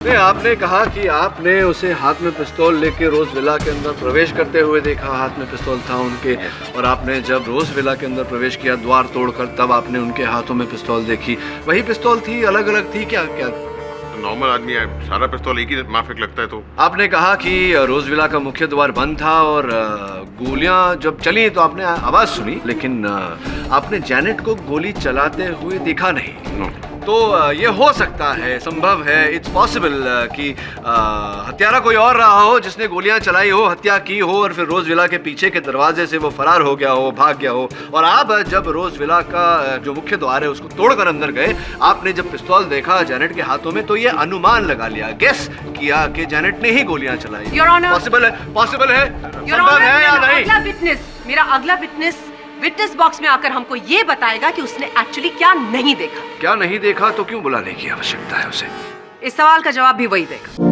नहीं, आपने कहा कि आपने उसे हाथ में पिस्तौल लेके रोज विला के अंदर प्रवेश करते हुए देखा, हाथ में पिस्तौल था उनके, और आपने जब रोज विला के अंदर प्रवेश किया द्वार तोड़कर, तब आपने उनके हाथों में पिस्तौल देखी। वही पिस्तौल थी, अलग अलग थी क्या? क्या नॉर्मल आदमी है, सारा पिस्तौल एक ही माफिक लगता है। तो आपने कहा कि रोज विला का मुख्य द्वार बंद था और गोलियां जब चली तो आपने आवाज सुनी, लेकिन आपने जैनेट को गोली चलाते हुए देखा नहीं। नो। तो ये हो सकता है, संभव है, इट्स पॉसिबल कि हत्यारा कोई और रहा हो जिसने गोलियां चलाई हो, हत्या की हो, और फिर रोज विला के पीछे के दरवाजे से वो फरार हो गया हो, भाग गया हो, और आप जब रोज विला का जो मुख्य द्वार है उसको तोड़कर अंदर गए, आपने जब पिस्तौल देखा जैनेट के हाथों में, तो ये अनुमान लगा लिया, गेस किया कि जैनेट ने ही गोलियां चलाई। Your Honor, पॉसिबल है, पॉसिबल है, Your संभव Honor, है या नहीं? मेरा अगला विटनेस विटनेस बॉक्स में आकर हमको ये बताएगा कि उसने एक्चुअली क्या नहीं देखा। क्या नहीं देखा तो क्यों बुलाने की आवश्यकता है उसे? इस सवाल का जवाब भी वही देगा।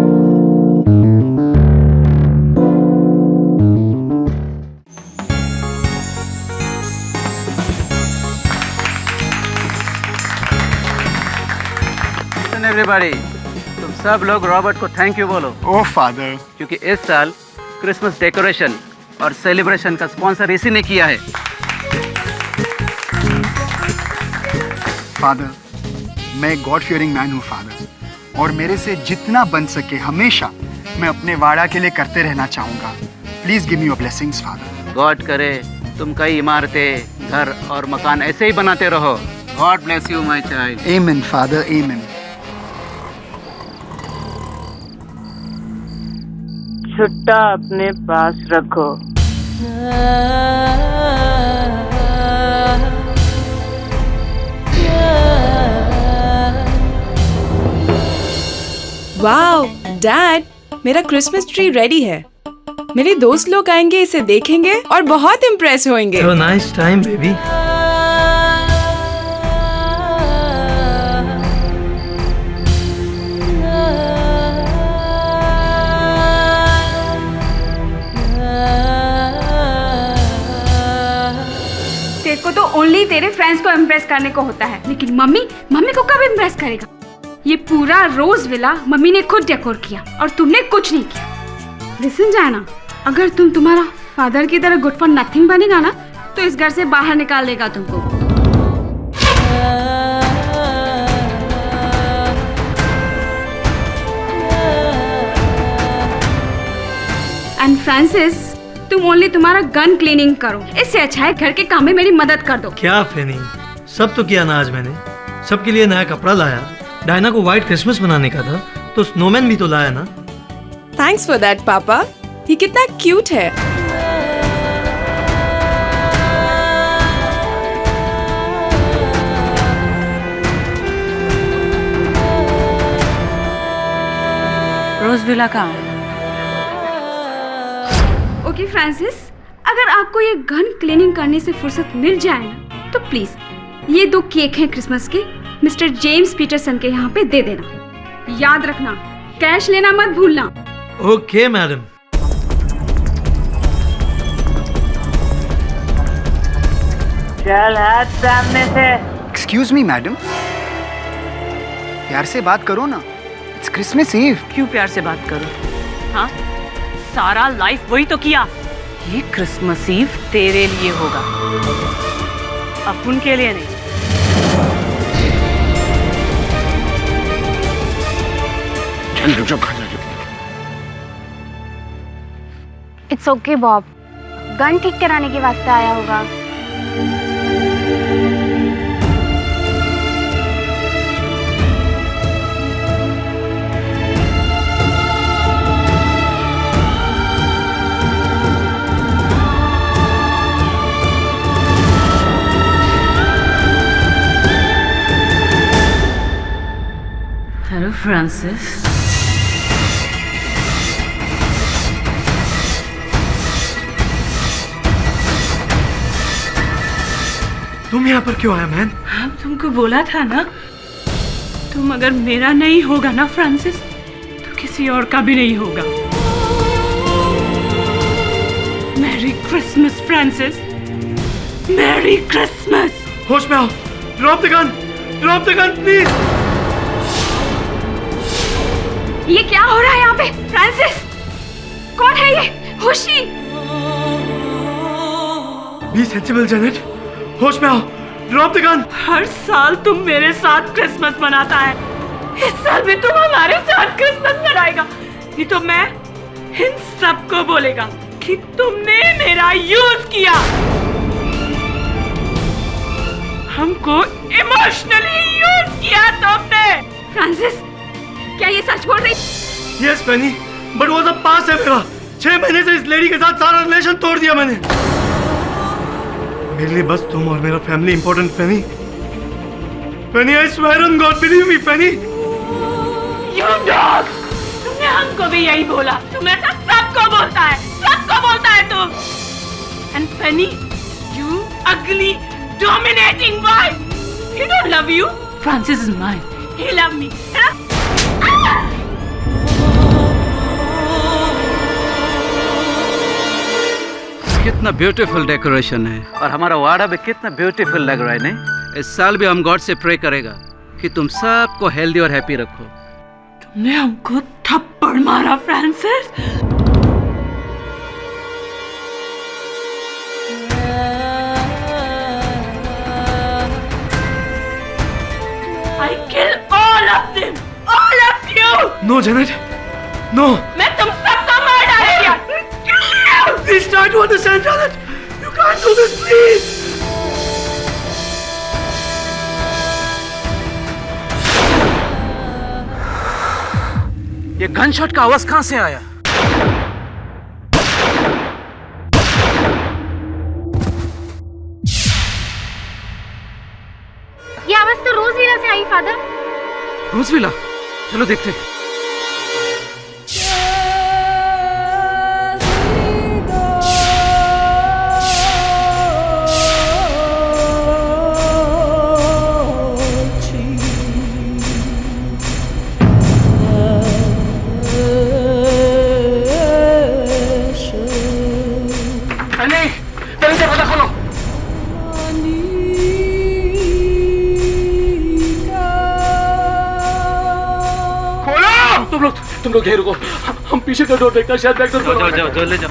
एवरीबॉडी, तुम सब लोग रॉबर्ट को थैंक यू बोलो। ओह फादर। क्योंकि इस साल क्रिसमस डेकोरेशन और सेलिब्रेशन का स्पॉन्सर इसी ने किया है। फादर, मैं गॉड फियरिंग मैन हूँ फादर, और मेरे से जितना बन सके हमेशा मैं अपने वाड़ा के लिए करते रहना चाहूँगा। Please give me your blessings father. God करे तुम कई इमारतें, घर और मकान ऐसे ही बनाते रहो। God bless you my child. आमीन फादर, आमीन। छुट्टा अपने पास रखो। वाओ डैड, मेरा क्रिसमस ट्री रेडी है। मेरे दोस्त लोग आएंगे, इसे देखेंगे और बहुत इम्प्रेस होंगे। Have a nice time, baby. तेरे को तो ओनली तेरे फ्रेंड्स को इम्प्रेस करने को होता है, लेकिन मम्मी को कब इम्प्रेस करेगा? ये पूरा रोज विला मम्मी ने खुद डेकोर किया और तुमने कुछ नहीं किया। लिसन जाना, अगर तुम्हारा फादर की तरह गुड फॉर नथिंग बनेगा ना, तो इस घर से बाहर निकाल देगा तुमको। एंड फ्रांसिस, तुम ओनली तुम्हारा गन क्लीनिंग करो, इससे अच्छा है घर के काम में मेरी मदद कर दो। क्या फेनी, सब तो किया ना आज मैंने। सबके लिए नया कपड़ा लाया, डायना को व्हाइट क्रिसमस बनाने का था, तो स्नोमैन भी तो लाया ना। थैंक्स फॉर दैट पापा, ये कितना क्यूट है। रोज विला कहाँ है? ओके फ्रांसिस, अगर आपको ये गन क्लीनिंग करने से फुर्सत मिल जाए ना, तो प्लीज ये 2 केक हैं क्रिसमस के, मिस्टर जेम्स पीटरसन के यहाँ पे दे देना। याद रखना, कैश लेना मत भूलना। Okay madam. चल हाथ सामने से। एक्सक्यूज मी मैडम, प्यार से बात करो ना, इट्स क्रिसमस ईव। क्यों प्यार से बात करो? हाँ, सारा लाइफ वही तो किया। ये क्रिसमस ईव तेरे लिए होगा, अपन के लिए नहीं। चल रुक जाओ, खा जा। इट्स ओके बॉब, गन ठीक कराने के वास्ते आया होगा। Hello Francis. तुम यहाँ पर क्यों आया मैन? हम तुमको बोला था ना, तुम अगर मेरा नहीं होगा ना फ्रांसिस, तो किसी और का भी नहीं होगा। Merry Christmas Francis, merry Christmas. होश में आओ। Drop the gun, please. ये क्या हो रहा है यहाँ पे? फ्रांसिस, कौन है ये? खुशी, बी सेंसिबल जेनेट, होश में आओ, ड्रॉप द गन। हर साल तुम मेरे साथ क्रिसमस मनाता है, इस साल भी तुम हमारे साथ क्रिसमस मनाएगा। नहीं तो मैं इन सबको बोलेगा कि तुमने मेरा यूज किया, हमको इमोशनली यूज किया तुमने। फ्रांसिस, क्या ये सच बोल रही? यस पेनी, बट वो सब पास है मेरा। 6 महीने से इस लेडी के साथ सारा रिलेशन तोड़ दिया मैंने। मेरे लिए बस तुम और मेरा family important. Penney, Penney, I swear on God, believe me Penney. You dog! तुमने हमको भी यही बोला, तुम ऐसा सबको बोलता है, सबको बोलता है तुम। And Penny, you ugly, dominating wife. He don't love you. Francis is mine. He love me. कितना ब्यूटीफुल डेकोरेशन है और हमारा वाड़ा भी कितना ब्यूटीफुल लग रहा है। नहीं, इस साल भी हम गॉड से प्रे करेगा कि तुम सबको हेल्दी और हैप्पी रखो। तुमने हमको थप्पड़ मारा Francis. I kill all of them, all of you. No, Janet, no. मैं तुम सबको मार डालूंगा। Please try to understand, Janet. You can't do this, please. ये गनशॉट का आवाज कहां से आया? ये आवाज तो रोजविला से आई फादर। रोजविला, चलो देखते। तुम लोग रुको, हम पीछे का डोर देखते हैं, शायद बैक डोर। जाओ ले जाओ।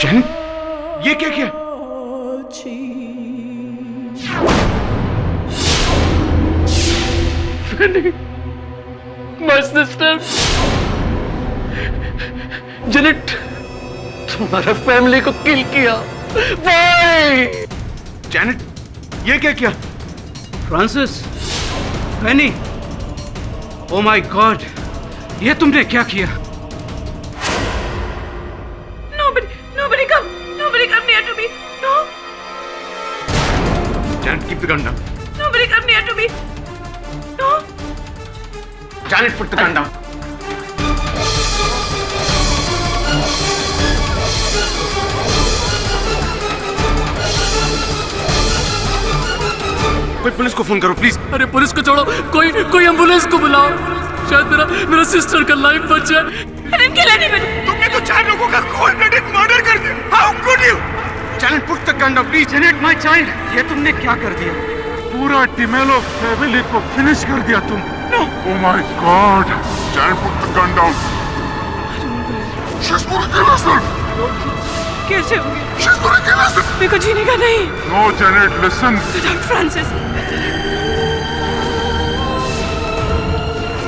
जैन, ये क्या किया? My sister, जेनेट, तुम्हारा फैमिली को किल किया। Why? जैनेट, ये क्या किया? Francis, Penney, oh my God, ये तुमने क्या किया? Nobody come near to me. No. Janet, keep the gun down. Nobody come near to me. No. Janet, put the gun down. कोई पुलिस को फोन करो प्लीज। अरे पुलिस को छोड़ो, कोई एम्बुलेंस को बुलाओ, शायद मेरा सिस्टर का लाइफ बच जाए। तुमने तो 4 लोगों का कोल्ड-ब्लडेड मर्डर कर दिया। How could you? Janet, put the gun down, please. Janet, my child, ये तुमने क्या कर दिया? पूरा टिमेलो फैमिली को फिनिश कर दिया तुम। No. Oh my God. Janet, put the gun down. She's gonna kill herself. कैसे होगी? She's gonna kill herself. मेरे को जीने का नहीं। No, Janet, listen. Francis.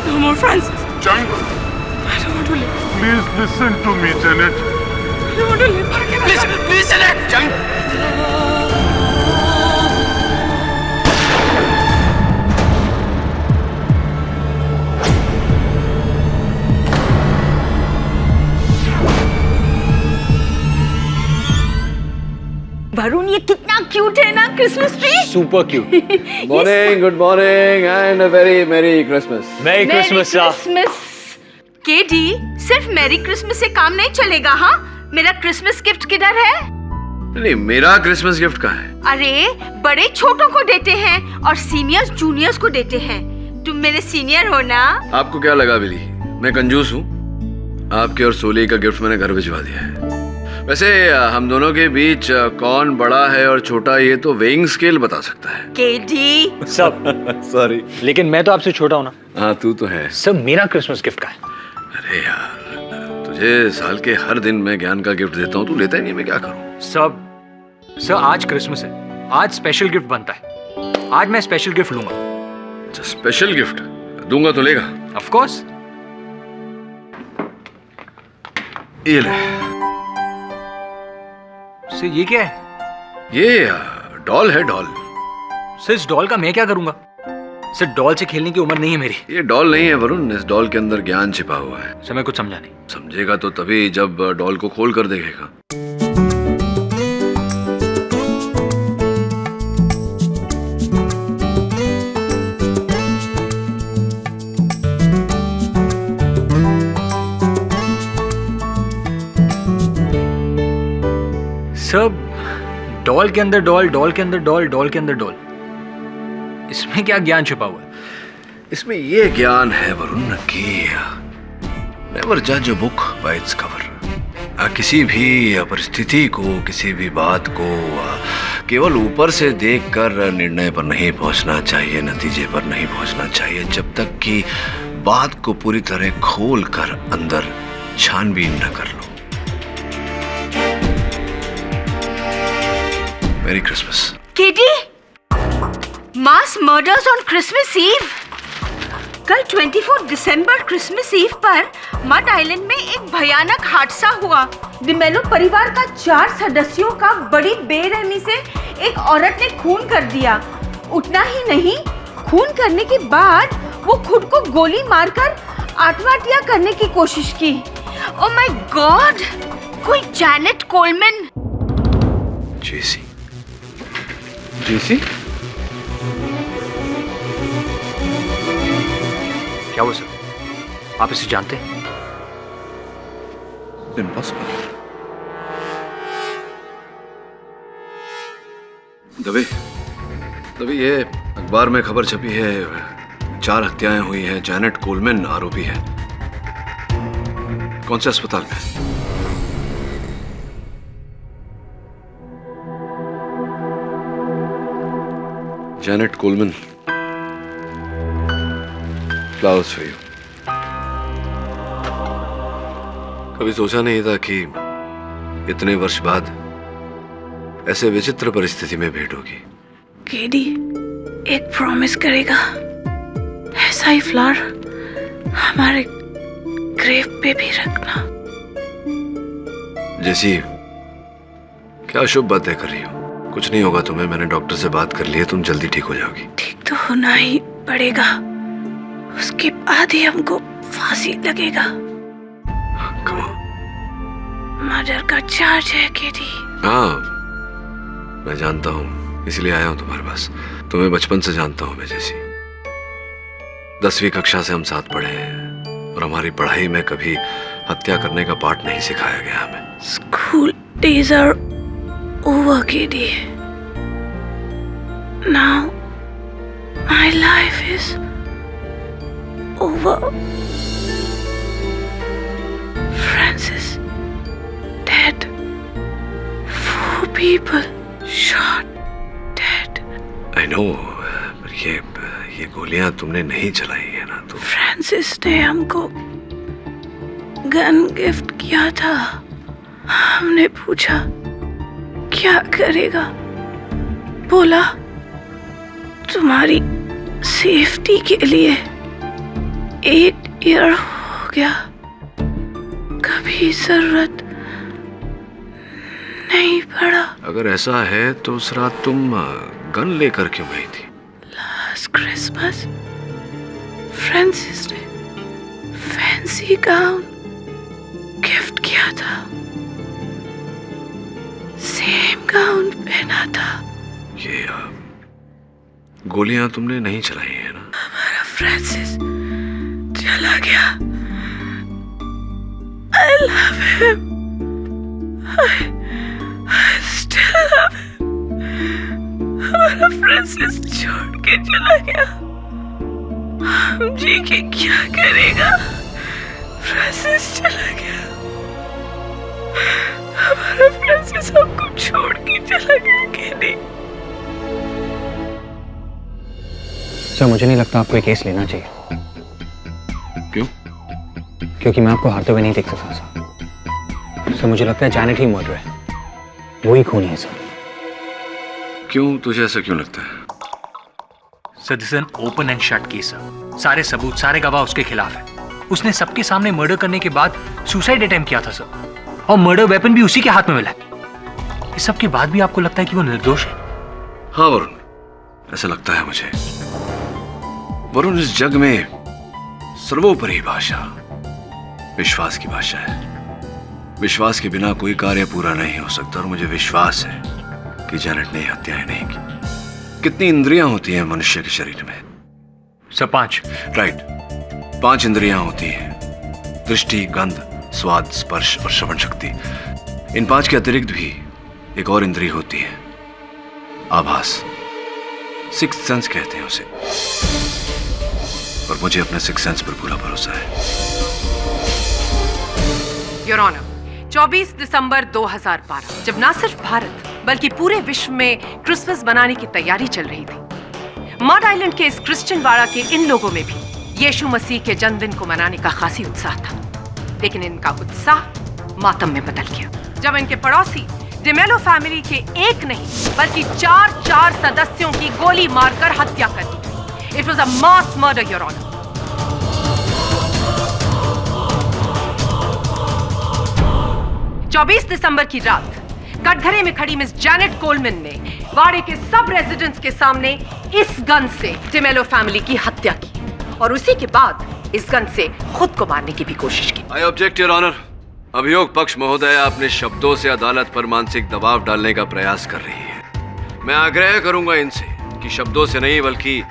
No more Francis. Janet. I don't want to live. Please listen to me, Janet. I don't want to live. Please, Janet. Janet. Varun, ये कितना cute है ना Christmas tree. Super cute. Good morning, and a very Merry Christmas. Merry Christmas. KD, सिर्फ merry Christmas से काम नहीं चलेगा। हाँ, मेरा क्रिसमस गिफ्ट किधर है? नहीं, मेरा क्रिसमस गिफ्ट कहाँ है? अरे बड़े छोटों को देते हैं और सीनियर्स जूनियर्स को देते हैं। तुम मेरे सीनियर हो ना? आपको क्या लगा बिली, मैं कंजूस हूँ, आपके और सोली का गिफ्ट मैंने घर भिजवा दिया है। वैसे हम दोनों के बीच कौन बड़ा है और छोटा ये तो वेइंग स्केल बता सकता है। केडी सब सॉरी, लेकिन मैं तो आपसे छोटा हूँ ना। हाँ तू तो है। सब मेरा क्रिसमस गिफ्ट का है। अरे यार, तुझे साल के हर दिन मैं ज्ञान का गिफ्ट देता हूँ, तू लेता ही नहीं, मैं क्या करूँ। सर आज क्रिसमस है, आज स्पेशल गिफ्ट बनता है। आज मैं स्पेशल गिफ्ट लूंगा। अच्छा स्पेशल गिफ्ट दूंगा तो लेगा? Of course. ये ले। सर ये क्या है? ये डॉल है, डॉल। सर इस डॉल का मैं क्या करूंगा? सर डॉल से खेलने की उम्र नहीं है मेरी। ये डॉल नहीं है वरुण, इस डॉल के अंदर ज्ञान छिपा हुआ है। सर मैं कुछ समझा नहीं। समझेगा तो तभी जब डॉल को खोल कर देखेगा। सब डॉल के अंदर डॉल, डॉल के अंदर डॉल, डॉल के अंदर डॉल, इसमें क्या ज्ञान छुपा हुआ है? इसमें ये ज्ञान है वरुण कि नेवर जज a book by its cover. किसी भी परिस्थिति को, किसी भी बात को केवल ऊपर से देखकर निर्णय पर नहीं पहुंचना चाहिए, नतीजे पर नहीं पहुंचना चाहिए, जब तक कि बात को पूरी तरह खोल कर अंदर छानबीन न कर लो। Merry Christmas. KD, mass murders on Christmas eve. कल 24 दिसंबर क्रिसमस ईव पर मड आइलैंड में एक भयानक हादसा हुआ। डिमेलो परिवार का 4 सदस्यों का बड़ी बेरहमी से एक औरत ने खून कर दिया। उतना ही नहीं, खून करने के बाद वो खुद को गोली मारकर आत्महत्या करने की कोशिश की। ओह माय गॉड, कोई जैनेट कोलमैन। जेसी। जेसी? क्या वो सर? आप इसे जानते हैं? इम्पॉसिबल। दबे ये अखबार में खबर छपी है, 4 हत्याएं हुई हैं, जैनेट कोलमैन आरोपी है। कौन से अस्पताल में? Janet Coleman, flowers for you. कभी सोचा नहीं था कि इतने वर्ष बाद ऐसे विचित्र परिस्थिति में भेंट होगी। केडी, एक प्रॉमिस करेगा, ऐसा ही फ्लावर हमारे ग्रेव पे भी रखना। जैसी क्या शुभ बातें कर रही हो? कुछ नहीं होगा तुम्हें, मैंने डॉक्टर से बात कर ली है, तुम जल्दी ठीक हो जाओगी। ठीक तो होना ही पड़ेगा, उसके बाद ही हमको फांसी लगेगा। मर्डर का चार्ज है केडी। हाँ मैं जानता हूँ, इसलिए आया हूँ तुम्हारे पास। तुम्हें बचपन से जानता हूँ मैं जैसी। 10वीं कक्षा से हम साथ पढ़े हैं और हमारी पढ़ाई में कभी हत्या करने का पाठ नहीं सिखाया गया हमें। School days are over kiddie. Now my life is over. Francis dead. 4 people shot dead. I know, पर ये गोलियां तुमने नहीं चलाई है ना? तो फ्रांसिस ने हमको गन गिफ्ट किया था। हमने पूछा क्या करेगा, बोला तुम्हारी सेफ्टी के लिए 8 ईयर हो गया, कभी जरूरत नहीं पड़ा। अगर ऐसा है तो उस रात तुम गन लेकर क्यों गई थी? लास्ट क्रिसमस फ्रांसिस ने फैंसी गाउन गिफ्ट किया था, सेम गाउन पहना था। ये गोलियां तुमने नहीं चलाई है ना? हमारा फ्रांसिस चला गया। I love him. I still love him. हमारा फ्रांसिस छोड़ के चला गया। हम जी के क्या करेगा? फ्रांसिस चला गया, हमारा फ्रांसिस हमको छोड़ के चला गया केनी। सर मुझे नहीं लगता आपको ये केस लेना चाहिए। क्यों? क्योंकि मैं आपको हारते हुए नहीं देख सकता सर। मुझे लगता है जैनेट ही मर्डर है, वो ही खूनी है सर। क्यों? तुझे ऐसा क्यों लगता है? Sir this is an open and shut case sir. सारे सबूत, सारे गवाह उसके खिलाफ है। उसने सबके सामने मर्डर करने के बाद सुसाइड अटेम्प्ट किया था सर, और मर्डर वेपन भी उसी के हाथ में मिला है। इस सब के बाद भी आपको लगता है कि वो निर्दोष है? हाँ वरुण, ऐसा लगता है मुझे। वरुण, इस जग में सर्वोपरि भाषा विश्वास की भाषा है। विश्वास के बिना कोई कार्य पूरा नहीं हो सकता, और मुझे विश्वास है कि जैनेट ने हत्याएं नहीं की। कितनी इंद्रियां होती हैं मनुष्य के शरीर में? सर 5। राइट, 5 इंद्रियां होती हैं, दृष्टि, गंध, स्वाद, स्पर्श और श्रवण शक्ति। इन 5 के अतिरिक्त भी एक और इंद्रिय होती है, आभास, सिक्स्थ सेंस कहते हैं उसे। और मुझे अपने सिक्स्थ सेंस पर पूरा भरोसा है। योर ऑनर, 24 दिसंबर 2012 जब न सिर्फ भारत बल्कि पूरे विश्व में क्रिसमस बनाने की तैयारी चल रही थी, मड आइलैंड के इस क्रिश्चियन वाड़ा के इन लोगों में भी यीशु मसीह के जन्मदिन को मनाने का खासी उत्साह था। लेकिन इनका उत्साह मातम में बदल गया जब इनके पड़ोसी डिमेलो फैमिली के एक नहीं बल्कि 4 सदस्यों की गोली मारकर हत्या कर दी गई। It was a mass murder your honour. चौबीस दिसंबर की रात कटघरे में खड़ी मिस जैनेट कोलमैन ने वाड़े के सब रेजिडेंट्स के सामने इस गन से डिमेलो फैमिली की हत्या की, और उसी के बाद इस गन से खुद को मारने की भी कोशिश की। I object your honour. अभियोग पक्ष महोदय अपने शब्दों से अदालत पर मानसिक दबाव डालने का प्रयास कर रही है। मैं आग्रह करूंगा इनसे कि शब्दों से नहीं बल्कि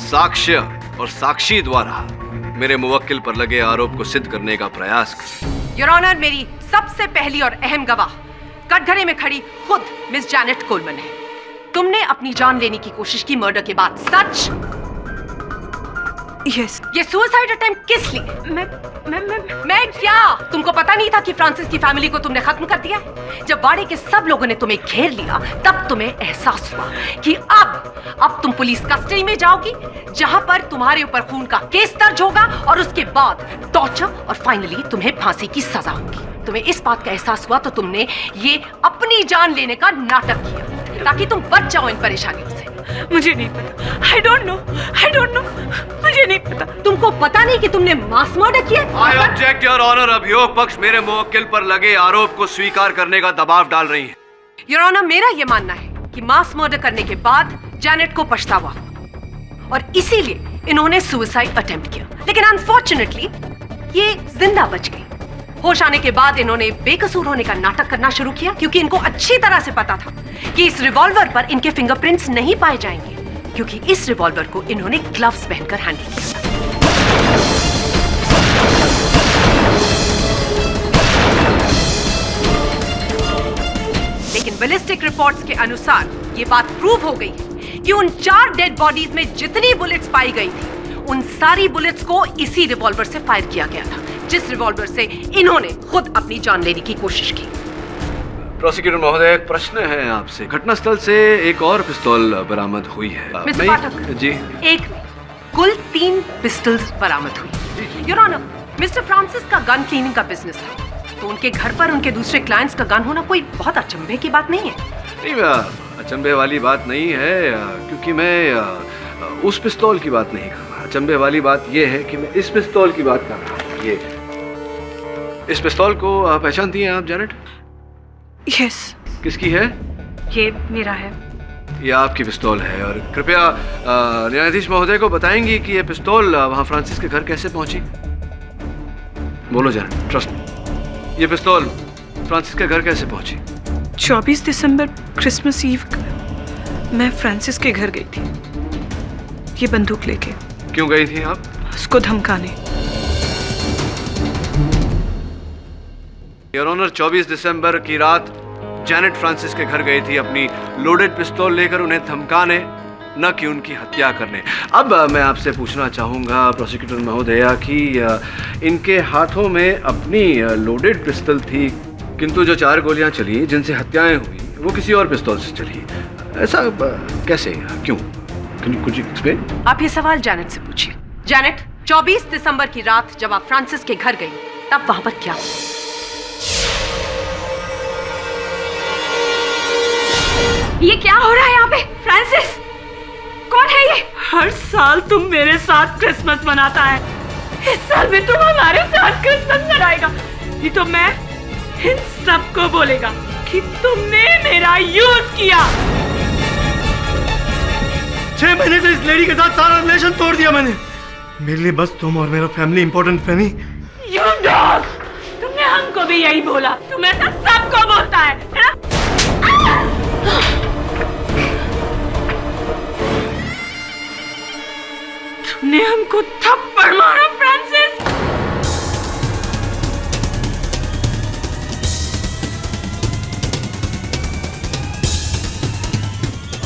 साक्ष्य और साक्षी द्वारा मेरे मुवक्किल पर लगे आरोप को सिद्ध करने का प्रयास करें। योर ऑनर, मेरी सबसे पहली और अहम गवाह कटघरे में खड़ी खुद मिस जैनेट कोलमैन है। तुमने अपनी जान लेने की कोशिश की मर्डर के बाद, सच? यस। ये सुसाइड अटेम्प्ट किस लिए? मैं क्या? तुमको पता नहीं था कि फ्रांसिस की फैमिली को तुमने खत्म कर दिया? जब वाड़े के सब लोगों ने तुम्हें घेर लिया तब तुम्हें एहसास हुआ कि अब तुम पुलिस कस्टडी में जाओगी, जहां पर तुम्हारे ऊपर खून का केस दर्ज होगा और उसके बाद टॉर्चर और फाइनली तुम्हें फांसी की सजा होगी। तुम्हें इस बात का एहसास हुआ तो तुमने ये अपनी जान लेने का नाटक किया ताकि तुम बच जाओ इन परेशानियों से। मुझे नहीं पता। I don't know। मुझे नहीं पता। तुमको पता नहीं कि तुमने मास मर्डर किया? I object your honour. अभियोग पक्ष मेरे मुवक्किल पर लगे आरोप को स्वीकार करने का दबाव डाल रही है। योर ऑनर, मेरा यह मानना है कि मास मर्डर करने के बाद जैनेट को पछतावा हुआ और इसीलिए इन्होंने सुसाइड अटेम्प्ट किया। लेकिन अनफॉर्चुनेटली ये जिंदा बच गई। होश आने के बाद इन्होंने बेकसूर होने का नाटक करना शुरू किया क्योंकि इनको अच्छी तरह से पता था कि इस रिवॉल्वर पर इनके फिंगरप्रिंट्स नहीं पाए जाएंगे, क्योंकि इस रिवॉल्वर को इन्होंने ग्लव्स पहनकर हैंडल किया था। लेकिन बैलिस्टिक रिपोर्ट्स के अनुसार ये बात प्रूव हो गई कि उन 4 डेड बॉडीज में जितनी बुलेट्स पाई गई थी उन सारी बुलेट्स को इसी रिवॉल्वर से फायर किया गया था, जिस रिवॉल्वर से इन्होंने खुद अपनी जान लेने की कोशिश की। प्रोसिक्यूटर महोदय, एक प्रश्न है आपसे। घटनास्थल से एक और पिस्तौल बरामद हुई है। मिस्टर पाठक जी, एक कुल 3 पिस्टल्स बरामद हुई। योर ऑनर, मिस्टर फ्रांसिस का गन क्लीनिंग का बिजनेस था, तो उनके घर पर उनके दूसरे क्लाइंट्स का गन होना कोई बहुत अचंभे की बात नहीं है। नहीं, अचंभे वाली बात नहीं है, क्योंकि मैं उस पिस्तौल की बात नहीं कर रहा। अचंभे वाली बात यह है कि मैं इस पिस्तौल की बात कर रहा हूँ। ये इस पिस्तौल को पहचानती हैं आप जैनेट? यस। किसकी है? ये मेरा है। ये आपकी पिस्तौल है। और कृपया न्यायाधीश महोदय को बताएंगी कि ये पिस्तौल वहाँ फ्रांसिस के घर कैसे पहुंची? बोलो जैनेट, ट्रस्ट मी। ये पिस्तौल फ्रांसिस के घर कैसे पहुंची? 24 दिसंबर क्रिसमस ईव मैं फ्रांसिस के घर गई थी ये बंदूक लेके। क्यों गई थी आप? उसको धमकाने। योर ऑनर, 24 दिसंबर की रात जैनेट फ्रांसिस के घर गई थी अपनी लोडेड पिस्तौल लेकर उन्हें धमकाने न कि उनकी हत्या करने। अब मैं आपसे पूछना चाहूँगा प्रोसिक्यूटर महोदया कि इनके हाथों में अपनी लोडेड पिस्तल थी, किंतु जो 4 गोलियां चली जिनसे हत्याएं हुई वो किसी और पिस्तौल से चली। ऐसा कैसे, क्यों? कुछ एक्सप्लेन? आप ये सवाल जैनेट से पूछिए। जैनेट, 24 दिसंबर की रात जब आप फ्रांसिस के घर गई तब वहां पर क्या हुआ? ये क्या हो रहा है यहाँ पे? फ्रांसिस, कौन है ये? हर साल तुम मेरे साथ क्रिसमस मनाता है, इस साल भी तुम हमारे साथ क्रिसमस मनाएगा। ये तो मैं इन सबको बोलेगा कि तुमने मेरा यूज किया। 6 महीने से इस लेडी के साथ सारा रिलेशन तोड़ दिया मैंने। मेरे लिए बस तुम और मेरा family important, Fanny. You dog! तुमने हमको भी यही बोला, तुम ऐसा सबको बोलता है ना? तुमने हमको थप्पड़ मारा Francis.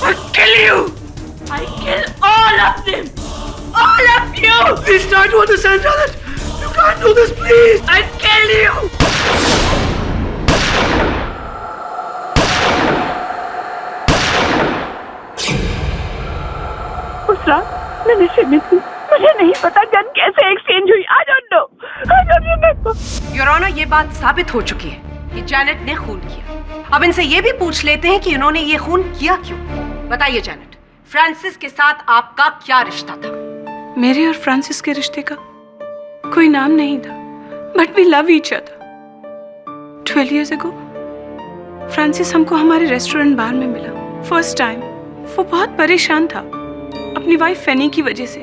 I kill you! I kill all of them! All of you! Please try to understand, Janet. You can't do this, please. I kill you! उस रात मैं नशे में थी, मुझे नहीं पता गन कैसे एक्सचेंज हुई। I don't know. Your honour, ये बात साबित हो चुकी है कि जैनेट ने खून किया। अब इनसे ये भी पूछ लेते हैं कि इन्होंने ये खून किया क्यों। बताइए जैनेट, फ्रांसिस के साथ आपका क्या रिश्ता था? मेरे और फ्रांसिस के रिश्ते का कोई नाम नहीं था, but we love each other. 12 years ago Francis हमको हमारे रेस्टोरेंट बार में मिला फर्स्ट टाइम। वो बहुत परेशान था अपनी वाइफ फेनी की वजह से।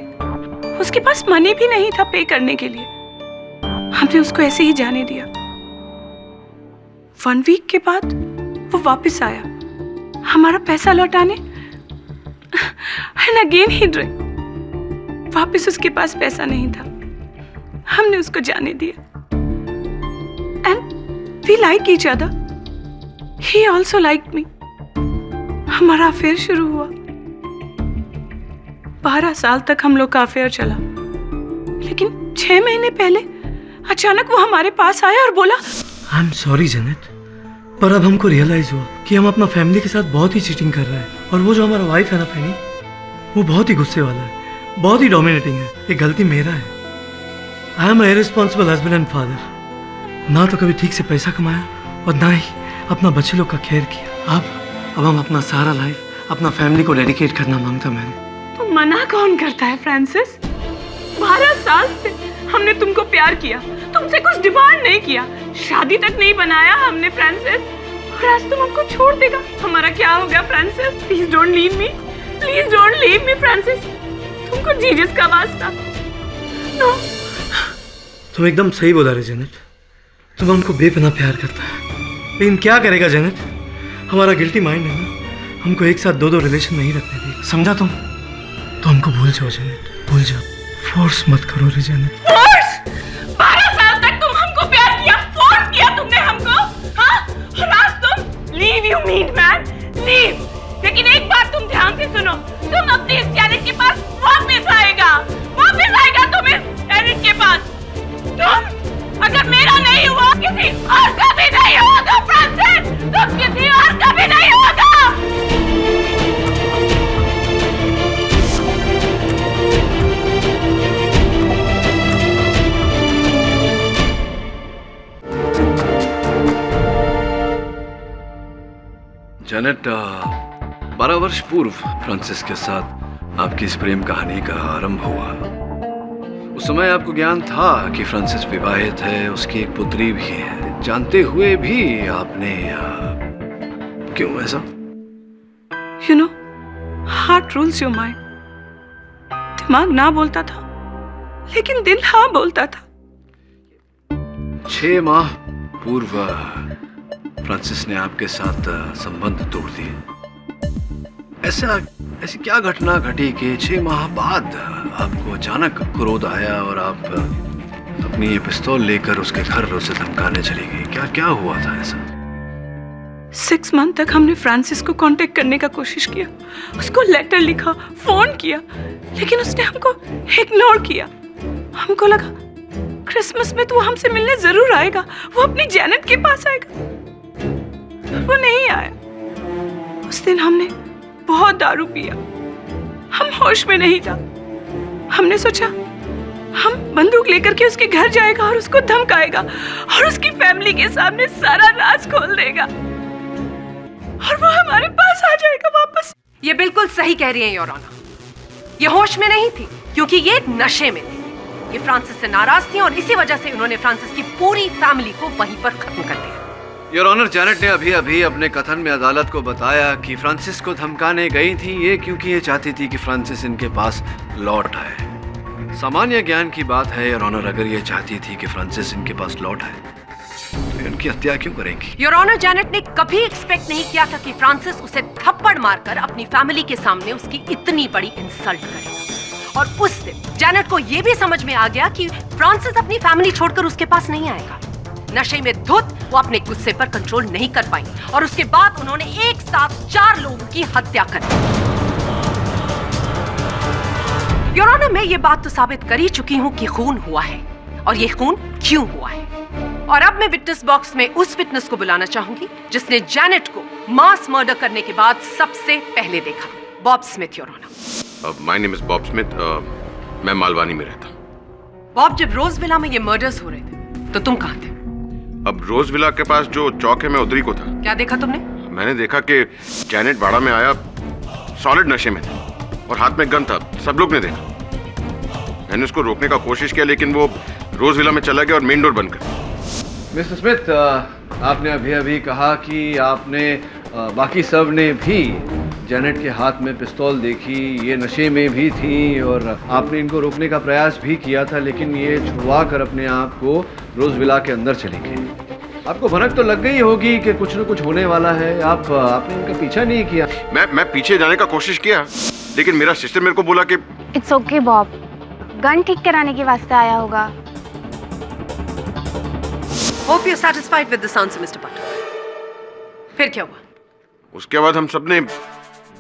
उसके पास मनी भी नहीं था पे करने के लिए। हमने उसको ऐसे ही जाने दिया। 1 week के बाद वो वापस आया हमारा पैसा लौटाने। And again he drink. वापस उसके पास पैसा नहीं था, हमने उसको जाने दिया। And we like each other. He also like me. हमारा अफेयर शुरू हुआ। 12 साल तक हम लोग का अफेयर चला, लेकिन 6 महीने पहले अचानक वो हमारे पास आया और बोला, आई एम सॉरी जेनेट, पर अब हमको रियलाइज हुआ कि हम अपना फैमिली के साथ बहुत ही चीटिंग कर रहे हैं। और वो जो हमारा वाइफ है ना फैनी, वो बहुत ही गुस्से वाला है, बहुत ही डोमिनेटिंग है। ये गलती मेरा है। I am irresponsible husband and father. ना तो कभी ठीक से पैसा कमाया और ना ही अपना बच्चे लोग का केयर किया। अब हम अपना सारा लाइफ अपना फैमिली को डेडिकेट करना मांगता मैंने। तो मना कौन करता है फ्रांसिस? 12 साल से हमने तुमको प्यार किया, तुमसे कुछ डिमांड नहीं किया, शादी तक नहीं बनाया हमने फ्रांसिस, और आज तुम हमको छोड़ देगा। हमारा क्या हो गया Francis? Please don't leave me, please don't leave me Francis. तुमको जीसस का वास्ता। नो। तुम एकदम सही बोला रे जेनेट। तुम हमको बेपनाह प्यार करता है, लेकिन क्या करेगा जेनेट? हमारा गिल्टी माइंड है ना, हमको एक साथ 2 रिलेशन नहीं रखने दे। समझा तुम? तो हमको भूल जाओ जेनेट, भूल जाओ। फोर्स मत करो रे जेनेट। फोर्स? 12 साल तक तुम हमको प्यार किया, फोर्स किया तुमने हमको, हाँ? और आज तुम leave you mean man, leave. लेकिन एक बात तुम ध्यान से सुनो, तुम अपने इस जैनेट के पास वापस आएगा तुम इस जैनेट के पास। तुम अगर मेरा नहीं हुआ किसी और का भी नहीं होगा फ्रांसिस, तुम किसी और का भी नहीं होगा। जेनेट, 12 वर्ष पूर्व फ्रांसिस के साथ आपकी इस प्रेम कहानी का आरंभ हुआ। उस समय आपको ज्ञान था कि फ्रांसिस विवाहित है, उसकी एक पुत्री भी है। जानते हुए भी आपने क्यों ऐसा? You know, heart rules your mind. दिमाग ना बोलता था, लेकिन दिल हाँ बोलता था। 6 माह पूर्व फ्रांसिस ने आपके साथ संबंध तोड़ दिए। ऐसी क्या घटना घटी कि 6 माह बाद आपको अचानक क्रोध आया और आप अपनी ये पिस्तौल लेकर उसके घर उसे धमकाने चली गई? क्या हुआ था ऐसा? 6 मंथ तक हमने फ्रांसिस को कांटेक्ट करने का कोशिश किया, उसको लेटर लिखा, फोन किया, लेकिन उसने हमको इग्नोर किया। हमको लगा क्रिसमस में तो वो हमसे मिलने जरूर आएगा, वो अपनी जेनेट के पास आएगा। वो नहीं आया। उस दिन हमने बहुत दारू पिया, हम होश में नहीं था। हमने सोचा हम बंदूक लेकर के उसके घर जाएगा और उसको धमकाएगा और उसकी फैमिली के सामने सारा राज खोल देगा और वो हमारे पास आ जाएगा वापस। ये बिल्कुल सही कह रही है योर ऑनर। ये होश में नहीं थी क्योंकि ये नशे में थी। ये फ्रांसिस से नाराज थी और इसी वजह से उन्होंने फ्रांसिस की पूरी फैमिली को वहीं पर खत्म कर दिया। योर ऑनर, जैनेट ने अभी अभी अपने कथन में अदालत को बताया कि फ्रांसिस को धमकाने गई थी ये क्योंकि ये चाहती थी कि फ्रांसिस इनके पास लौट आए। सामान्य ज्ञान की बात है योर ऑनर, अगर ये चाहती थी कि फ्रांसिस इनके पास लौट आए तो इनकी हत्या क्यों करेंगी? योर ऑनर, जैनेट ने कभी एक्सपेक्ट नहीं किया था कि फ्रांसिस उसे थप्पड़ मारकर अपनी फैमिली के सामने उसकी इतनी बड़ी इंसल्ट करेगा। और उस दिन जैनेट को यह भी समझ में आ गया कि फ्रांसिस अपनी फैमिली छोड़कर उसके पास नहीं आएगा। नशे में धुत वो अपने गुस्से पर कंट्रोल नहीं कर पाई और उसके बाद उन्होंने एक साथ 4 लोगों की हत्या कर दी। योर ऑनर, मैं ये बात तो साबित कर ही चुकी हूँ कि खून हुआ है और ये खून क्यों हुआ है। और अब मैं विटनेस बॉक्स में उस विटनेस को बुलाना चाहूंगी जिसने जैनेट को मास मर्डर करने के बाद सबसे पहले देखा। Bob Smith your honour. My name is Bob Smith. मैं मालवानी में रहता हूँ। बॉब, जब रोज विला में ये मर्डर्स हो रहे थे तो तुम कहाँ थे? अब रोज विला के पास जो चौक है मैं उधर ही को था। क्या देखा तुमने? मैंने देखा कि जैनेट बाड़ा में आया, सॉलिड नशे में था और हाथ में गन था। सब लोग ने देखा। मैंने उसको रोकने का कोशिश किया लेकिन वो रोज विला में चला गया और मेन डोर बंद कर दिया। मिस्टर स्मिथ, आपने अभी अभी कहा कि आपने बाकी सब ने भी जैनेट के हाथ में पिस्तौल देखी, ये नशे में भी थी और आपने इनको रोकने का प्रयास भी किया था, लेकिन ये छुड़वा कर अपने आप को रोज विला के अंदर चली गई। आपको भनक तो लग गई होगी कि कुछ न कुछ होने वाला है। आपने इनका पीछा नहीं किया। मैं पीछे जाने का कोशिश किया लेकिन मेरा सिस्टर मेरे को बोला कि इट्स ओके बॉब, गन ठीक कराने के वास्ते आया होगा। Hope you're satisfied with this answer, Mr. Pathak. फिर क्या हुआ? उसके बाद हम सबने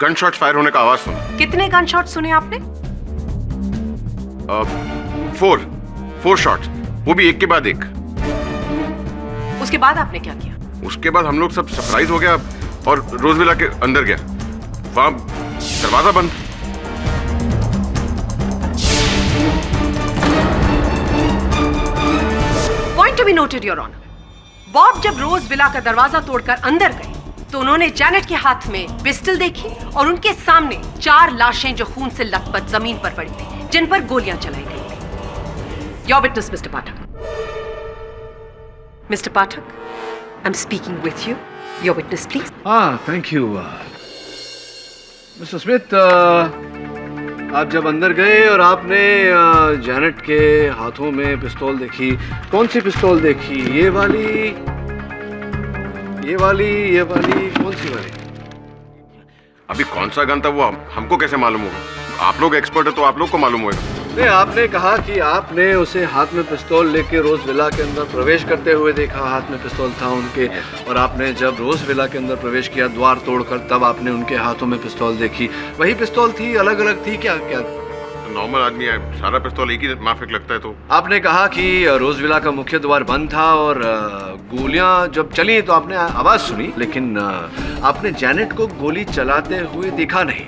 गन शॉट्स फायर होने का आवाज सुना। कितने गन शॉट सुने आपने? 4 शॉट्स, वो भी एक के बाद एक। उसके बाद आपने क्या किया? उसके बाद हम लोग सब सरप्राइज हो गया और रोजविला के अंदर गया। वहां दरवाजा बंद। Point to be noted your honour. Bob जब रोज विला का दरवाजा तोड़कर अंदर गए तो उन्होंने जैनेट के हाथ में पिस्टल देखी और उनके सामने 4 लाशें जो खून से लथपथ जमीन पर पड़ी थी, जिन पर गोलियां चलाई गई थी। Your witness mister Pathak. Mister Pathak, I am speaking with you. Your witness please. Thank you mister Smith. आप जब अंदर गए और आपने जैनेट के हाथों में पिस्तौल देखी, कौन सी पिस्तौल देखी? ये वाली, कौन सी वाली? अभी कौन सा गन था वो हमको कैसे मालूम होगा? आप लोग एक्सपर्ट है तो आप लोग को मालूम होगा। नहीं, आपने कहा कि आपने उसे हाथ में पिस्तौल लेके रोज विला के अंदर प्रवेश करते हुए देखा। हाथ में पिस्तौल था उनके और आपने जब रोज विला के अंदर प्रवेश किया द्वार तोड़कर, तब आपने उनके हाथों में पिस्तौल देखी। वही पिस्तौल थी, अलग अलग थी? क्या नॉर्मल आदमी है, सारा पिस्तौल एक ही माफिक लगता है। तो आपने कहा कि रोज विला का मुख्य द्वार बंद था और गोलियां जब चली तो आपने आवाज सुनी, लेकिन आपने जैनेट को गोली चलाते हुए देखा नहीं।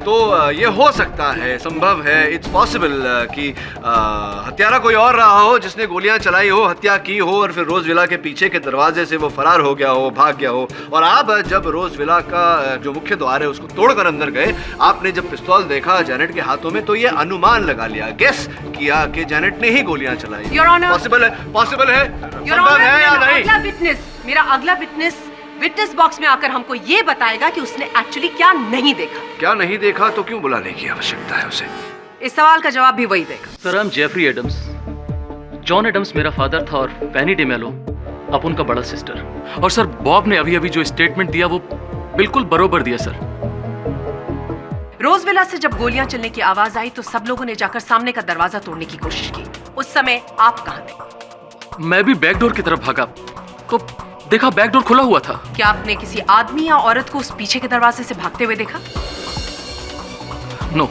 तो ये हो सकता है, संभव है, इट्स पॉसिबल कि हत्यारा कोई और रहा हो जिसने गोलियां चलाई हो, हत्या की हो और फिर रोज विला के पीछे के दरवाजे से वो फरार हो गया हो, भाग गया हो। और आप जब रोज विला का जो मुख्य द्वार है उसको तोड़कर अंदर गए, आपने जब पिस्तौल देखा जैनेट के हाथों में तो ये अनुमान लगा लिया, गेस किया कि जैनेट ने ही गोलियां चलाई। योर ऑनर, पॉसिबल है, संभव है या नहीं? मेरा अगला विटनेस विटनेस बॉक्स में आकर हमको ये बताएगा कि उसने एक्चुअली क्या नहीं देखा। क्या नहीं देखा तो क्यों बुलाने की आवश्यकता है उसे? इस सवाल का जवाब भी वही देगा। Sir, I am Jeffrey Adams. John Adams मेरा फादर था और पेनी डेमेलो अपुन का बड़ा सिस्टर। और सर, बॉब ने अभी अभी जो स्टेटमेंट दिया वो बिल्कुल बरोबर दिया सर। रोज विला से जब गोलियां चलने की आवाज आई तो सब लोगों ने जाकर सामने का दरवाजा तोड़ने की कोशिश की। उस समय आप कहां थे? मैं भी बैकडोर की तरफ भागा तो देखा बैकडोर खुला हुआ था। क्या आपने किसी आदमी या औरत को उस पीछे के दरवाजे से भागते हुए देखा? नो,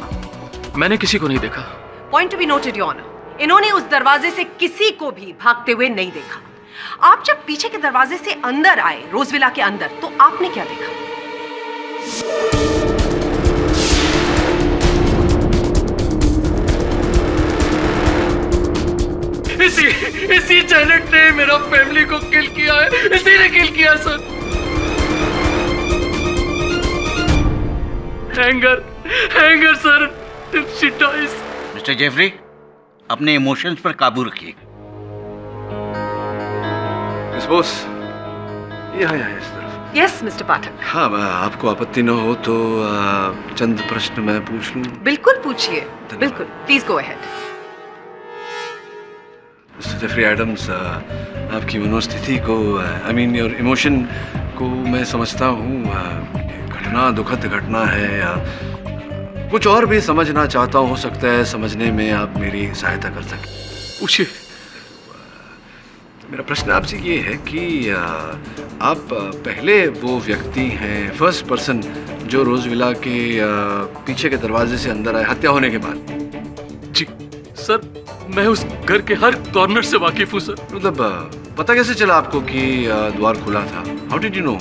मैंने किसी को नहीं देखा। Point to be noted your honour, इन्होंने उस दरवाजे से किसी को भी भागते हुए नहीं देखा। आप जब पीछे के दरवाजे से अंदर आए, रोज विला के अंदर, तो आपने क्या देखा? इसी जेनेट ने मेरा फैमिली को किल किया है। इसी ने किल किया सर। Hanger sir, she dies. Mister Jeffrey, अपने इमोशंस पर काबू रखिए। मिस बोस, यहाँ इस तरफ। Yes Mister Pathak. हाँ, आपको आपत्ति न हो तो चंद प्रश्न मैं पूछ लूं? बिल्कुल पूछिए, बिल्कुल, please go ahead. Mister Jeffrey Adams, आपकी मनोस्थिति को, आई मीन योर इमोशन को मैं समझता हूँ। घटना दुखद घटना है या कुछ और भी समझना चाहता हूँ। हो सकता है समझने में आप मेरी सहायता कर सकें। पूछिए। मेरा प्रश्न आपसे ये है कि आप पहले वो व्यक्ति हैं, फर्स्ट पर्सन, जो रोज विला के पीछे के दरवाजे से अंदर आए हत्या होने के बाद? जी सर, मैं उस घर के हर कॉर्नर से वाकिफ हूँ सर। मतलब पता कैसे चला आपको कि द्वार खुला था? How did you know?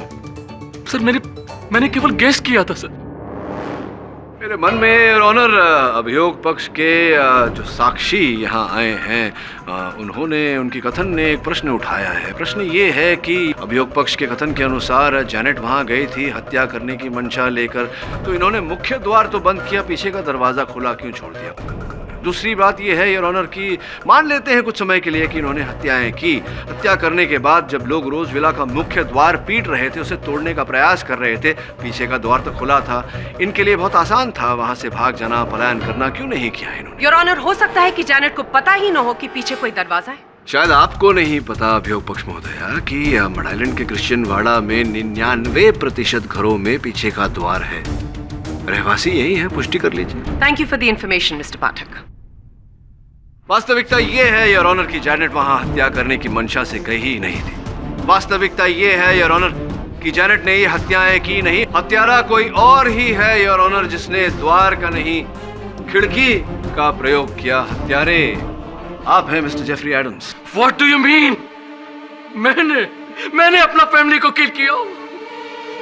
Sir मैंने केवल गेस किया था सर। मेरे मन में योर ऑनर, अभियोग पक्ष के जो साक्षी यहाँ आए हैं, उन्होंने, उनकी कथन ने एक प्रश्न उठाया है। प्रश्न ये है कि अभियोग पक्ष के कथन के अनुसार जेनेट वहाँ गई थी हत्या करने की मंशा लेकर, तो इन्होंने मुख्य द्वार तो बंद किया, पीछे का दरवाजा खुला क्यों छोड़ दिया? दूसरी बात यह है योर ऑनर कि मान लेते हैं कुछ समय के लिए कि इन्होंने हत्याएं की। हत्या करने के बाद जब लोग रोज विला का मुख्य द्वार पीट रहे थे, उसे तोड़ने का प्रयास कर रहे थे, पीछे का द्वार तो खुला था, इनके लिए बहुत आसान था वहां से भाग जाना, पलायन करना। क्यों नहीं किया इन्होंने? योर ऑनर, हो सकता है कि जेनेट को पता ही न हो कि पीछे कोई दरवाजा है। शायद आपको नहीं पता अभियोग पक्ष महोदया कि मड आइलैंड के क्रिश्चियन वाड़ा में 99% घरों में पीछे का द्वार है। रहवासी यही है, पुष्टि कर लीजिए। Thank you for the information mister Pathak. वास्तविकता ये है योर ऑनर कि जेनेट वहां हत्या करने की मंशा से गई ही नहीं थी। वास्तविकता ये है योर ऑनर कि जेनेट ने ये हत्याएं की नहीं, हत्यारा कोई और ही है योर ऑनर, जिसने द्वार का नहीं खिड़की का प्रयोग किया। हत्यारे आप हैं Mister Jeffrey Adams. What do you mean? मैंने अपना फैमिली को किल किया?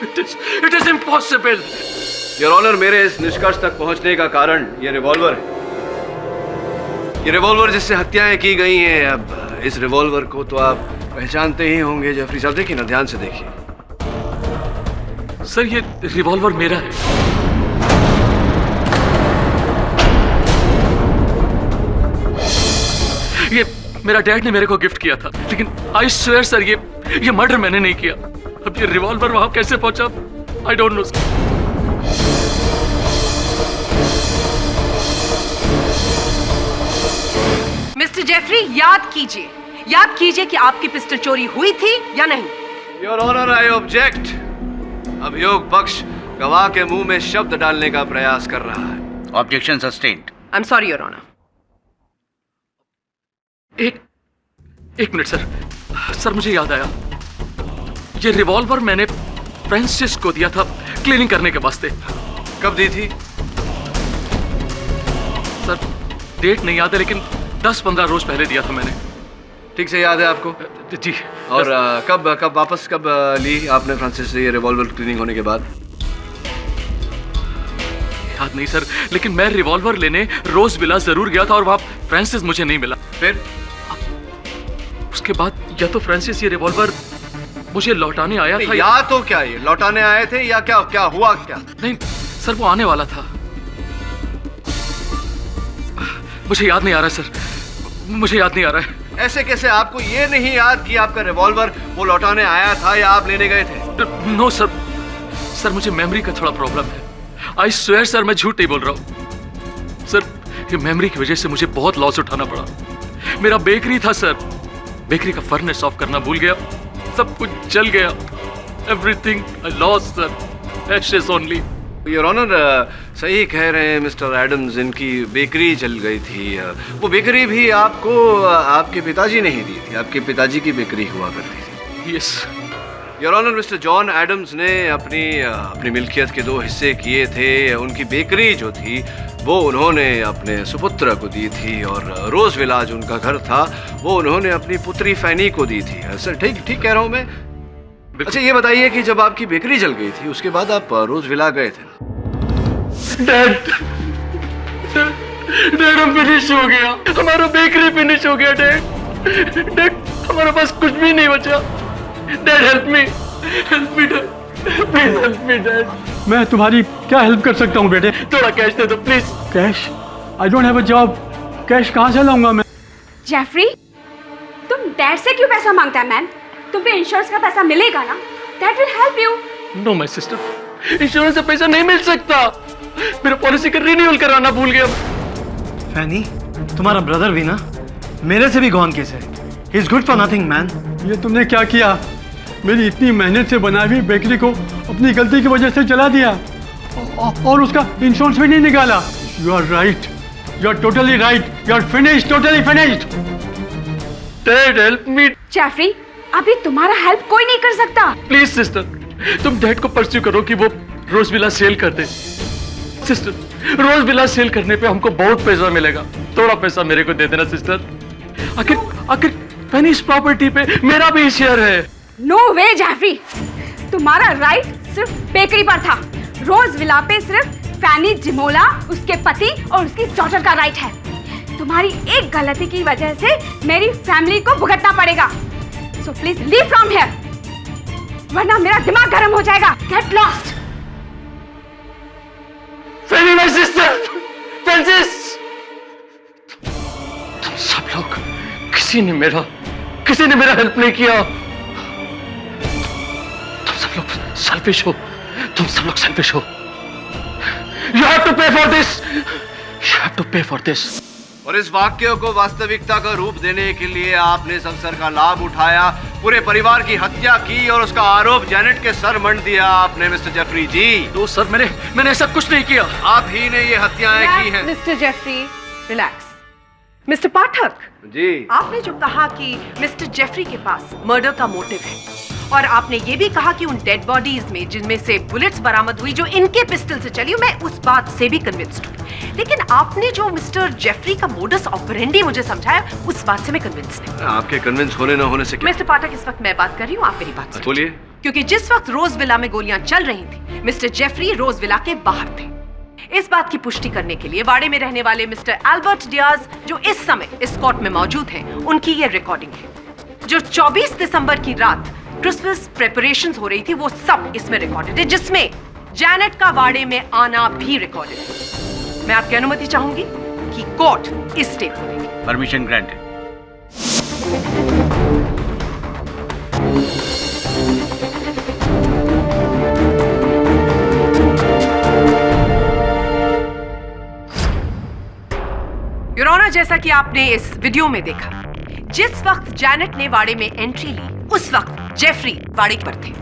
It is impossible. Your honour, मेरे इस निष्कर्ष तक पहुंचने का कारण ये रिवॉल्वर है। ये रिवॉल्वर जिससे हत्याएं की गई हैं। अब इस रिवॉल्वर को तो आप पहचानते ही होंगे जेफरी साहब। देखिए ना, ध्यान से देखिए। सर, ये रिवॉल्वर मेरा है। ये मेरा डैड ने मेरे को गिफ्ट किया था, लेकिन आई स्वेयर सर, ये मर्डर मैंने नहीं किया। अब ये रिवॉल्वर वहां कैसे पहुंचा, I don't know. Mister Jeffrey, याद कीजिए कि आपकी पिस्टल चोरी हुई थी या नहीं। Your honour, I object. अभियोग पक्ष गवाह के मुंह में शब्द डालने का प्रयास कर रहा है। Objection sustained. I am sorry your honour. एक मिनट सर, मुझे याद आया। ये रिवॉल्वर मैंने फ्रांसिस को दिया था क्लीनिंग करने के वास्ते। कब दी थी? सर, डेट नहीं याद है, लेकिन 10-15 रोज पहले दिया था मैंने। ठीक से याद है आपको? जी। और कब वापस ली आपने फ्रांसिस से ये रिवॉल्वर क्लीनिंग होने के बाद? याद नहीं सर, लेकिन मैं रिवॉल्वर लेने रोज विला जरूर गया था और वहां फ्रांसिस मुझे नहीं मिला। फिर उसके बाद या तो फ्रांसिस ये रिवॉल्वर मुझे लौटाने आया था, या तो क्या ये लौटाने आए थे, या क्या हुआ? नहीं सर, वो आने वाला था। मुझे याद नहीं आ रहा सर, मुझे याद नहीं आ रहा है। ऐसे कैसे आपको ये नहीं याद कि आपका रिवॉल्वर वो लौटाने आया था या आप लेने गए थे? नो सर, मुझे मेमोरी का थोड़ा प्रॉब्लम है। आई स्वेयर सर, मैं झूठ नहीं बोल रहा हूँ सर। ये मेमोरी की वजह से मुझे बहुत लॉस उठाना पड़ा। मेरा बेकरी था सर, बेकरी का फर्नेस ऑफ करना भूल गया, सब कुछ जल गया। Everything I lost sir, ashes only. Your honour, सही कह रहे हैं मिस्टर एडम्स, इनकी बेकरी जल गई थी। वो बेकरी भी आपको आपके पिताजी ने ही दी थी। आपके पिताजी की बेकरी हुआ करती थी। Yes your honour, Mister John Adams ने अपनी मिल्कियत के 2 हिस्से किए थे। उनकी बेकरी जो थी वो उन्होंने अपने सुपुत्र को दी थी और रोज विला जो उनका घर था वो उन्होंने अपनी पुत्री फैनी को दी थी। सर ठीक कह रहा हूँ मैं? अच्छा ये बताइए कि जब आपकी बेकरी जल गई थी उसके बाद आप रोज विला गए थे? डैड हम फिनिश हो गया, हमारा बेकरी फिनिश हो गया। डैड हमारे पास कुछ भी नहीं बचा। Dad help me dad, please help me dad. मैं तुम्हारी क्या हेल्प कर सकता हूँ बेटे? थोड़ा कैश दे दो please. Cash? I don't have a job. Cash कहाँ से लाऊंगा मैं? जेफरी, तुम डैड से क्यों पैसा मांगता है मैन? तुम पे इंश्योरेंस का पैसा मिलेगा ना? That will help you. No my sister, insurance से पैसा नहीं मिल सकता। मेरा पॉलिसी का रिन्यूअल कराना भूल गया। फैनी, तुम्हारा ब्रदर भी ना मेरे से भी गॉन केस है। He is good for nothing man. ये तुमने क्या किया? मेरी इतनी मेहनत से बनाई हुई बेकरी को अपनी गलती की वजह से जला दिया और उसका इंश्योरेंस भी नहीं निकाला। You are right, you are totally right, you are finished, totally finished. Dad help me. Jeffrey, अभी तुम्हारा हेल्प कोई नहीं कर सकता। प्लीज सिस्टर, तुम डैड को परस्यू करो कि वो रोज विला सेल कर दे। सिस्टर, रोज विला सेल करने पे हमको बहुत पैसा मिलेगा। थोड़ा पैसा मेरे को दे देना सिस्टर। आखिर फैनी इस प्रॉपर्टी पे मेरा भी शेयर है। नो वे जेफरी, तुम्हारा राइट सिर्फ बेकरी पर था। रोज विला पे सिर्फ फैनी जिमोला, उसके पति और उसकी डॉटर का राइट है। तुम्हारी एक गलती की वजह से मेरी फैमिली को भुगतना पड़ेगा। So please leave from here, वरना मेरा दिमाग गर्म हो जाएगा। Get lost. Fanny my sister, Francis, तुम सब लोग किसी ने मेरा हेल्प नहीं किया। तुम सब लोग सेल्फिश हो। तुम सब लोग सेल्फिश हो। You have to pay for this. You have to pay for this. और इस वाक्य को वास्तविकता का रूप देने के लिए आपने इस अवसर का लाभ उठाया, पूरे परिवार की हत्या की और उसका आरोप जैनेट के सर मंड दिया आपने मिस्टर जेफरी जी। तो सर मैंने ऐसा कुछ नहीं किया। आप ही ने ये हत्याएं की हैं। Mister Jeffrey, relax. Mister Pathak ji, आपने जो कहा कि मिस्टर जेफरी के पास मर्डर का मोटिव है और आपने ये भी कहा कि उन डेड बॉडीज में जिनमें से बुलेट्स बरामद हुई जो इनके पिस्टल से चली, मैं उस बात से भी कन्विंस्ड हूँ। लेकिन आपने जो मिस्टर जेफरी का मोडस ऑपरेंडी मुझे समझाया, उस बात से मैं कन्विंस नहीं। आपके कन्विंस होने न होने से क्या? मिस्टर पाठक, इस वक्त मैं बात कर रही हूँ, आप मेरी बात सुनिए। बोलिए। क्योंकि जिस वक्त रोज विला में गोलियां चल रही थी, मिस्टर जेफरी रोज विला के बाहर थे। इस बात की पुष्टि करने के लिए वाड़े में रहने वाले मिस्टर एल्बर्ट डियाज, जो इस समय इस कोर्ट में मौजूद हैं, उनकी ये रिकॉर्डिंग है। जो 24 दिसंबर की रात क्रिसमस प्रेपरेशंस हो रही थी, वो सब इसमें रिकॉर्डेड है, जिसमें जैनेट का वाड़े में आना भी रिकॉर्डेड है। मैं आपकी अनुमति चाहूंगी कि कोर्ट इस टेप को देखे। Permission granted. योर ऑनर, जैसा कि आपने इस वीडियो में देखा, जिस वक्त जैनेट ने वाड़े में एंट्री ली, उस वक्त जेफरी वाड़े पर थे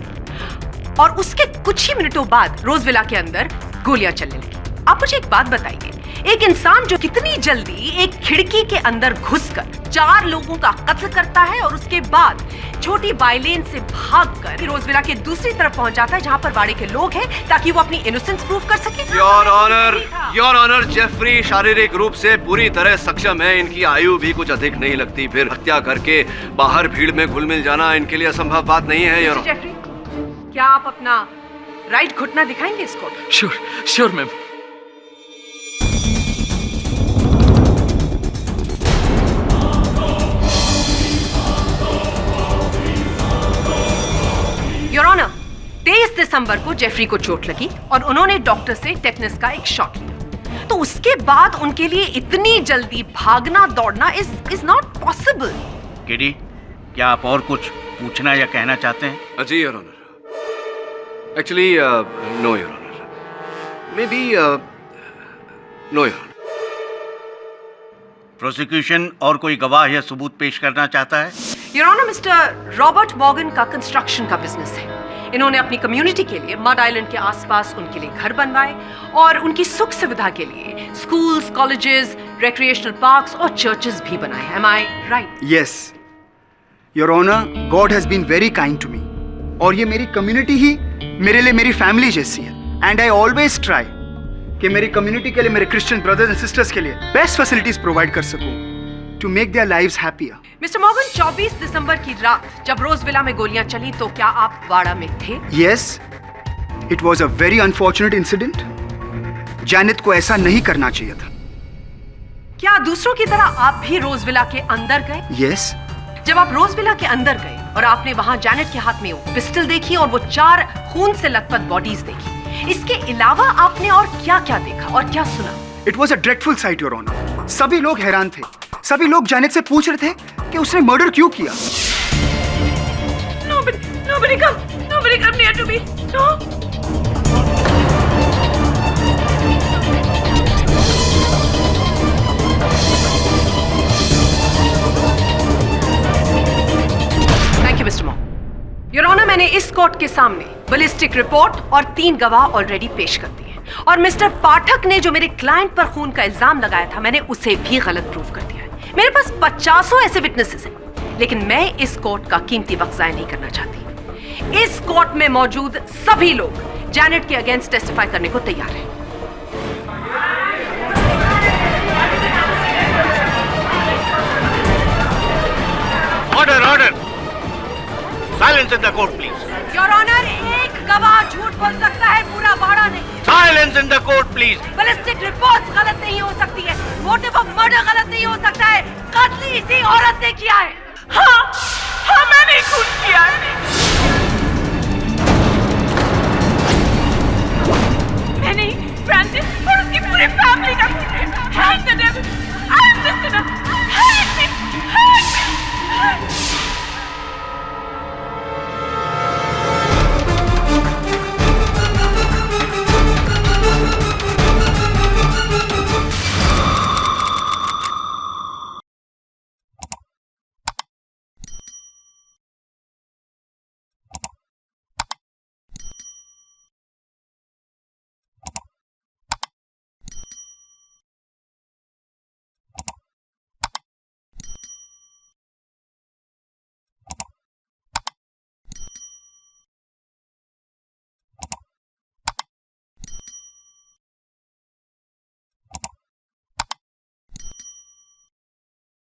और उसके कुछ ही मिनटों बाद रोजविला के अंदर गोलियां चलने लगी। आप मुझे एक बात बताइए, एक इंसान जो कितनी जल्दी एक खिड़की के अंदर घुसकर 4 लोगों का कत्ल करता है और उसके बाद छोटी बाइलेन से भागकर रोजविला के दूसरी तरफ पहुंच जाता है जहां पर वाड़े के लोग हैं, ताकि वो अपनी इनोसेंस प्रूव कर सके। योर ऑनर, जेफरी शारीरिक रूप से पूरी तरह सक्षम है। इनकी आयु भी कुछ अधिक नहीं लगती, फिर हत्या करके बाहर भीड़ में घुल मिल जाना इनके लिए असंभव बात नहीं है। योर जेफरी, क्या आप अपना राइट घुटना दिखाएंगे इसको? Sure ma'am. योर ऑनर, 23 दिसंबर को जेफरी को चोट लगी और उन्होंने डॉक्टर से टेटनस का एक शॉट लिया। तो उसके बाद उनके लिए इतनी जल्दी भागना दौड़ना इज नॉट पॉसिबल। केडी, क्या आप और कुछ पूछना या कहना चाहते हैं? जी your honour. Actually no your honour, maybe no your honour. Prosecution और कोई गवाह या सबूत पेश करना चाहता है? Your honour, mister Robert Morgan का कंस्ट्रक्शन का बिजनेस है। इन्होंने अपनी कम्युनिटी के लिए मड आइलैंड के आसपास उनके लिए घर बनवाए और उनकी सुख सुविधा के लिए स्कूल्स, कॉलेजेस, रिक्रिएशनल पार्क्स और चर्चेस भी बनाए। Am I right? Yes, Your Honor, God has been very kind to me. और ये मेरी कम्युनिटी ही मेरे लिए मेरी फैमिली जैसी है। एंड आई ऑलवेज ट्राई कि मेरी कम्युनिटी के लिए, मेरे क्रिश्चियन ब्रदर्स एंड सिस्टर्स के लिए बेस्ट फैसिलिटीज प्रोवाइड कर सकूं to make their lives happier. Mister Morgan, 24 दिसंबर की रात जब रोज विला में गोलियां चली तो क्या आप वाड़ा में थे? Yes, it was a very unfortunate incident. Janet को ऐसा नहीं करना चाहिए था। क्या दूसरों की तरह आप भी रोज विला के अंदर गए? यस। जब आप रोज विला के अंदर गए और आपने वहां जैनेट के हाथ में वो पिस्टल देखी और वो 4 खून से लथपथ बॉडीज देखी, इसके अलावा आपने और क्या क्या देखा और क्या सुना? It was a dreadful sight your honour. सभी लोग हैरान थे। सभी लोग जैनेट से पूछ रहे थे कि उसने मर्डर क्यों किया। Nobody come near to me. No. Thank you mister मॉ। योर ऑनर, मैंने इस कोर्ट के सामने बैलिस्टिक रिपोर्ट और 3 गवाह ऑलरेडी पेश कर दिए और मिस्टर पाठक ने जो मेरे क्लाइंट पर खून का इल्जाम लगाया था, मैंने उसे भी गलत प्रूव कर दिया है। मेरे पास 50 ऐसे विटनेसेस हैं, लेकिन मैं इस कोर्ट का कीमती वक्त ज़ाया नहीं करना चाहती। इस कोर्ट में मौजूद सभी लोग जैनेट के अगेंस्ट टेस्टिफाई करने को तैयार हैं। Order silence in the court please. Your honour, एक गवाह झूठ बोल सकता है, पूरा वाड़ा नहीं। Silence in the court please. Ballistic report गलत नहीं हो सकती है, मोटिव ऑफ मर्डर गलत नहीं हो सकता है, कत्ल इसी औरत ने किया है। हाँ, मैंने खून किया।